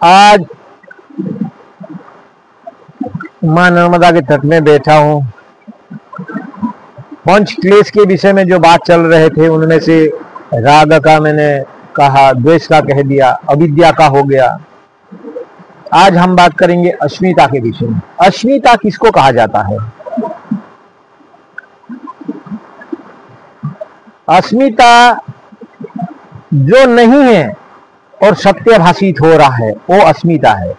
आज मां नर्मदा के तट में बैठा हूं। पंच क्लेश के विषय में जो बात चल रहे थे उनमें से राग का मैंने कहा, द्वेष का कह दिया, अविद्या का हो गया। आज हम बात करेंगे अस्मिता के विषय में। अस्मिता किसको कहा जाता है? अस्मिता जो नहीं है और सत्य भाषित हो रहा है वो अस्मिता है।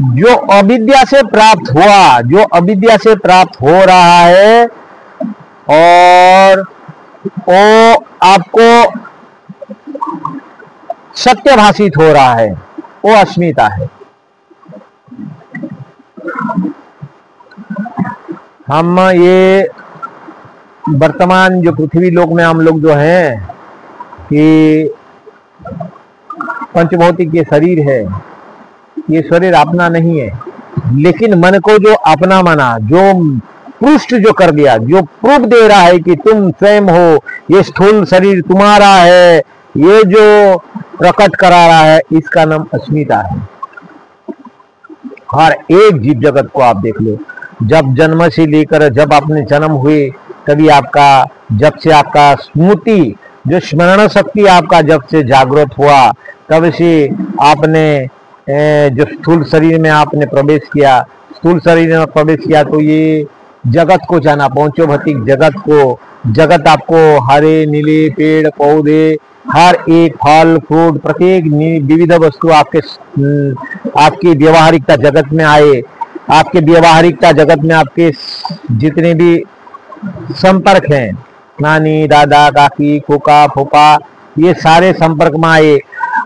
जो अविद्या से प्राप्त हुआ, जो अविद्या से प्राप्त हो रहा है और वो आपको सत्य भाषित हो रहा है, वो अस्मिता है। हम ये वर्तमान जो पृथ्वी लोक में हम लोग जो हैं कि पंचभौतिक ये शरीर है, ये शरीर अपना नहीं है, लेकिन मन को जो अपना माना, जो पृष्ठ जो कर दिया, जो प्रूफ दे रहा है कि तुम स्वयं हो, ये स्थूल शरीर तुम्हारा है, ये जो प्रकट करा रहा है, इसका नाम अस्मिता है। हर एक जीव जगत को आप देख लो, जब जन्म से लेकर जब आपने जन्म हुए तभी आपका, जब से आपका स्मृति जो स्मरण शक्ति आपका जब से जागृत हुआ तब से आपने जो स्थूल शरीर में आपने प्रवेश किया, स्थूल शरीर में प्रवेश किया तो ये जगत को जाना, पांचों भौतिक जगत को, जगत आपको हरे नीले पेड़ पौधे, हर एक फल फ्रूट, प्रत्येक विविध वस्तु आपकी व्यवहारिकता जगत में आए। आपके व्यवहारिकता जगत में आपके जितने भी संपर्क हैं, नानी दादा काकी फूका फूफा, ये सारे संपर्क में आए।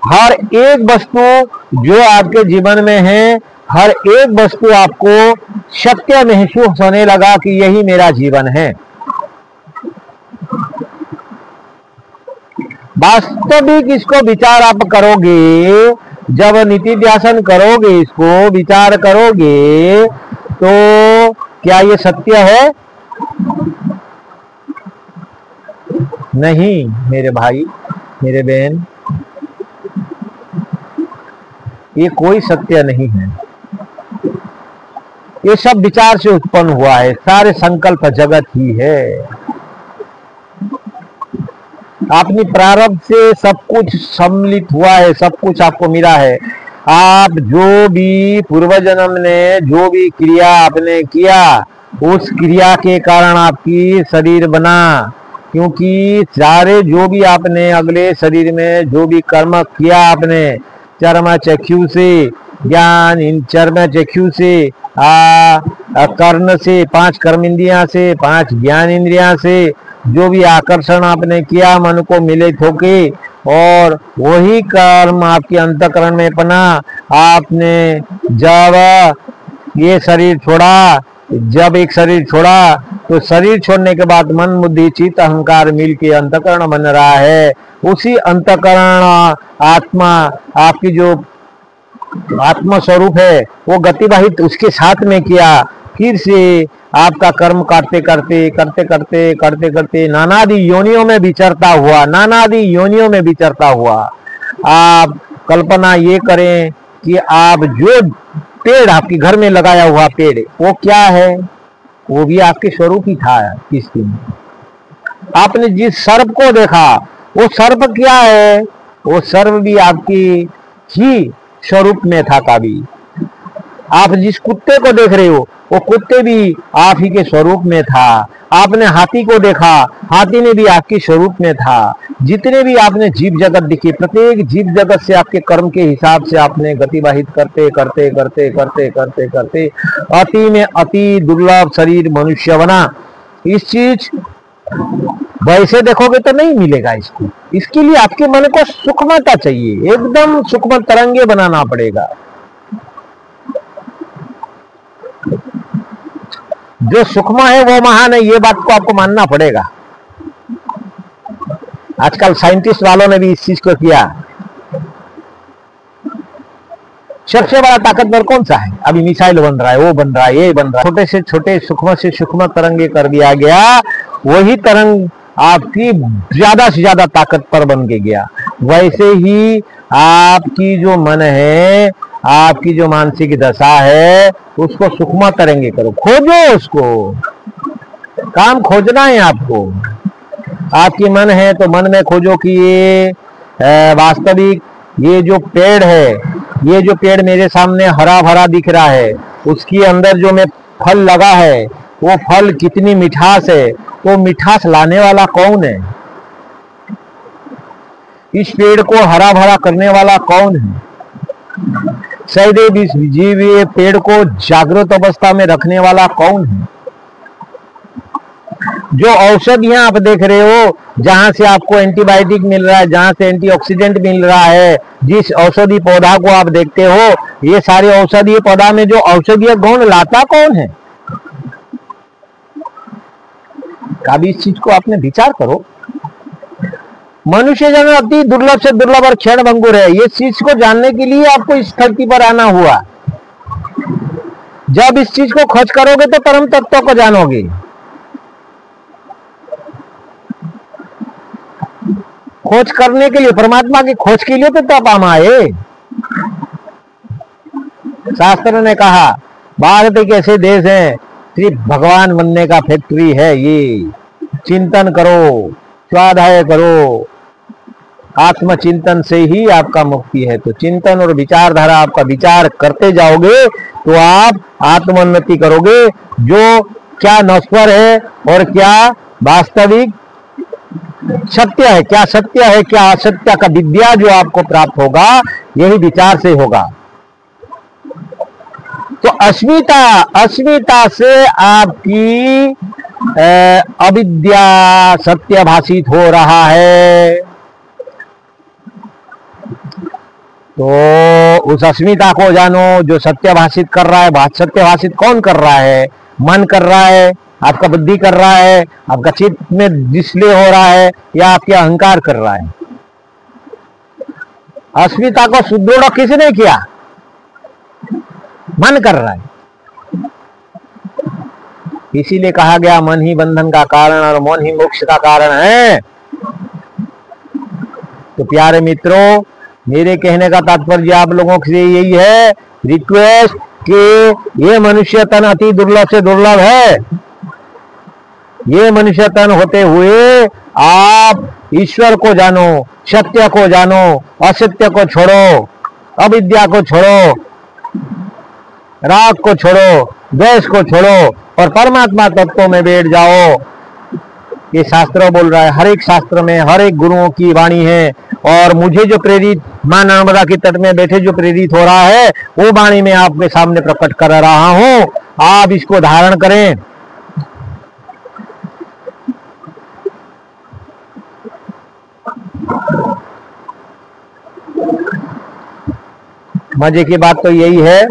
हर एक वस्तु जो आपके जीवन में है, हर एक वस्तु आपको सत्य महसूस होने लगा कि यही मेरा जीवन है। वास्तविक इसको विचार आप करोगे, जब नीति ध्यान करोगे, इसको विचार करोगे तो क्या ये सत्य है? नहीं मेरे भाई मेरे बहन, ये कोई सत्य नहीं है। ये सब विचार से उत्पन्न हुआ है, सारे संकल्प जगत ही है। अपनी प्रारब्ध से सब कुछ सम्मिलित हुआ है, सब कुछ आपको मिला है। आप जो भी पूर्व जन्म ने जो भी क्रिया आपने किया, उस क्रिया के कारण आपकी शरीर बना। क्योंकि सारे जो भी आपने अगले शरीर में जो भी कर्म किया आपने, चर्म चक्षु से ज्ञान, इन चर्म चक्षु से कर्ण से, 5 कर्म इंद्रियां से, 5 ज्ञान इंद्रियां से जो भी आकर्षण आपने किया मन को मिलित होके, और वही कर्म आपके अंतःकरण में बना। आपने जब ये शरीर छोड़ा, जब एक शरीर छोड़ा तो शरीर छोड़ने के बाद मन बुद्धि चित्त अहंकार मिलके अंतःकरण बन रहा है। उसी अंतःकरण आत्मा, आपकी जो आत्मा स्वरूप है, वो गतिवाहित उसके साथ में किया। फिर से आपका कर्म करते करते करते करते करते करते नानादि योनियों में विचरता हुआ, नानादि योनियों में विचरता हुआ, आप कल्पना ये करें कि आप जो पेड़ आपके घर में लगाया हुआ पेड़, वो क्या है? वो भी आपके स्वरूप ही था। किस दिन आपने जिस सर्प को देखा, वो सर्प क्या है? वो सर्प भी आपकी ही स्वरूप में था कभी। आप जिस कुत्ते को देख रहे हो, वो कुत्ते भी आप ही के स्वरूप में था। आपने हाथी को देखा, हाथी ने भी आपके स्वरूप में था। जितने भी आपने जीव जगत दिखे, प्रत्येक जीव जगत से आपके कर्म के हिसाब से आपने गतिवाहित करते करते करते करते करते करते अति में अति दुर्लभ शरीर मनुष्य बना। इस चीज वैसे देखोगे तो नहीं मिलेगा इसको। इसके लिए आपके मन को सूक्ष्मता चाहिए, एकदम सूक्ष्म तरंगे बनाना पड़ेगा। जो सूक्ष्म है वो महान है, ये बात को आपको मानना पड़ेगा। आजकल साइंटिस्ट वालों ने भी इस चीज को किया। सबसे बड़ा ताकतवर कौन सा है? अभी मिसाइल बन रहा है, वो बन रहा है, ये बन रहा है। छोटे से छोटे सूक्ष्म से सूक्ष्म तरंगे कर दिया गया। वही तरंग आपकी ज्यादा से ज्यादा ताकतवर बन के गया। वैसे ही आपकी जो मन है, आपकी जो मानसिक दशा है, उसको सुखमय करेंगे करो, खोजो उसको, काम खोजना है आपको। आपकी मन है तो मन में खोजो कि ये वास्तविक ये जो पेड़ है, ये जो पेड़ मेरे सामने हरा भरा दिख रहा है, उसके अंदर जो में फल लगा है, वो फल कितनी मिठास है, वो मिठास लाने वाला कौन है? इस पेड़ को हरा भरा करने वाला कौन है? सदैव इस जीव ये पेड़ को जागृत अवस्था में रखने वाला कौन है? जो औषधियां आप देख रहे हो, जहां से आपको एंटीबायोटिक मिल रहा है, जहां से एंटीऑक्सीडेंट मिल रहा है, जिस औषधि पौधा को आप देखते हो, ये सारे औषधीय पौधा में जो औषधीय गुण लाता कौन है? कभी इस चीज को आपने विचार करो। मनुष्य जन्म अति दुर्लभ से दुर्लभ और क्षण भंगुर है। ये चीज को जानने के लिए आपको इस धरती पर आना हुआ। जब इस चीज को खोज करोगे तो परम तत्व को जानोगे। खोज करने के लिए, परमात्मा की खोज के लिए तो आप आए। शास्त्र ने कहा भारत एक ऐसे देश है सिर्फ भगवान बनने का फैक्ट्री है। ये चिंतन करो, स्वाध्याय करो, आत्मचिंतन से ही आपका मुक्ति है। तो चिंतन और विचारधारा, आपका विचार करते जाओगे तो आप आत्मोन्नति करोगे। जो क्या नश्वर है और क्या वास्तविक सत्य है, क्या सत्य है क्या असत्य का विद्या जो आपको प्राप्त होगा, यही विचार से होगा। तो अस्मिता से आपकी अविद्या सत्य भाषित हो रहा है। तो उस अस्मिता को जानो जो सत्य भाषित कर रहा है। सत्य भाषित कौन कर रहा है? मन कर रहा है, आपका बुद्धि कर रहा है, आपका चित्त में डिस्प्ले हो रहा है, या आपके अहंकार कर रहा है? अस्मिता को सुदृढ़ किसने किया? मन कर रहा है। इसीलिए कहा गया मन ही बंधन का कारण और मन ही मोक्ष का कारण है। तो प्यारे मित्रों, मेरे कहने का तात्पर्य आप लोगों से यही है, रिक्वेस्ट कि ये मनुष्य तन अति दुर्लभ से दुर्लभ है। ये मनुष्य तन होते हुए आप ईश्वर को जानो, सत्य को जानो, असत्य को छोड़ो, अविद्या को छोड़ो, राग को छोड़ो, द्वेष को छोड़ो और परमात्मा तत्व में बैठ जाओ। ये शास्त्र बोल रहा है। हर एक शास्त्र में हर एक गुरुओं की वाणी है। और मुझे जो प्रेरित, मां नर्मदा के तट में बैठे जो प्रेरित हो रहा है, वो वाणी में आपके सामने प्रकट कर रहा हूं। आप इसको धारण करें। मजे की बात तो यही है,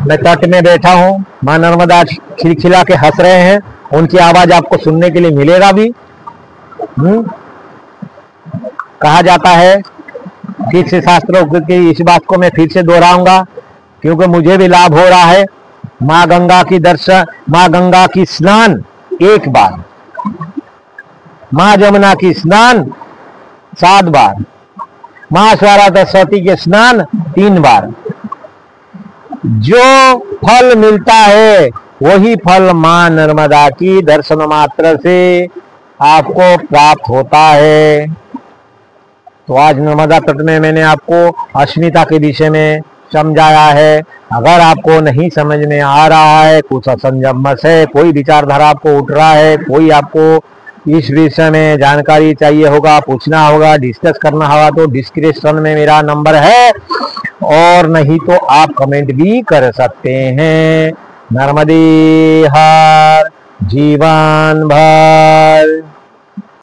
मैं तट में बैठा हूं, मां नर्मदा खिलखिला के हंस रहे हैं, उनकी आवाज आपको सुनने के लिए मिलेगा भी। कहा जाता है, फिर से शास्त्रों की इस बात को मैं फिर से दोहराऊंगा क्योंकि मुझे भी लाभ हो रहा है। मां गंगा की दर्शन, मां गंगा की स्नान 1 बार, मां जमुना की स्नान 7 बार, मां सरस्वती के स्नान 3 बार। जो फल मिलता है वही फल मां नर्मदा की दर्शन मात्र से आपको प्राप्त होता है। तो आज नर्मदा तट में मैंने आपको अस्मिता के विषय में समझाया है। अगर आपको नहीं समझ में आ रहा है, कुछ असंजमस है, कोई विचारधारा आपको उठ रहा है, कोई आपको इस विषय में जानकारी चाहिए होगा, पूछना होगा, डिस्कस करना होगा, तो डिस्क्रिप्शन में मेरा नंबर है, और नहीं तो आप कमेंट भी कर सकते हैं। नर्मदे हर जीवन भर।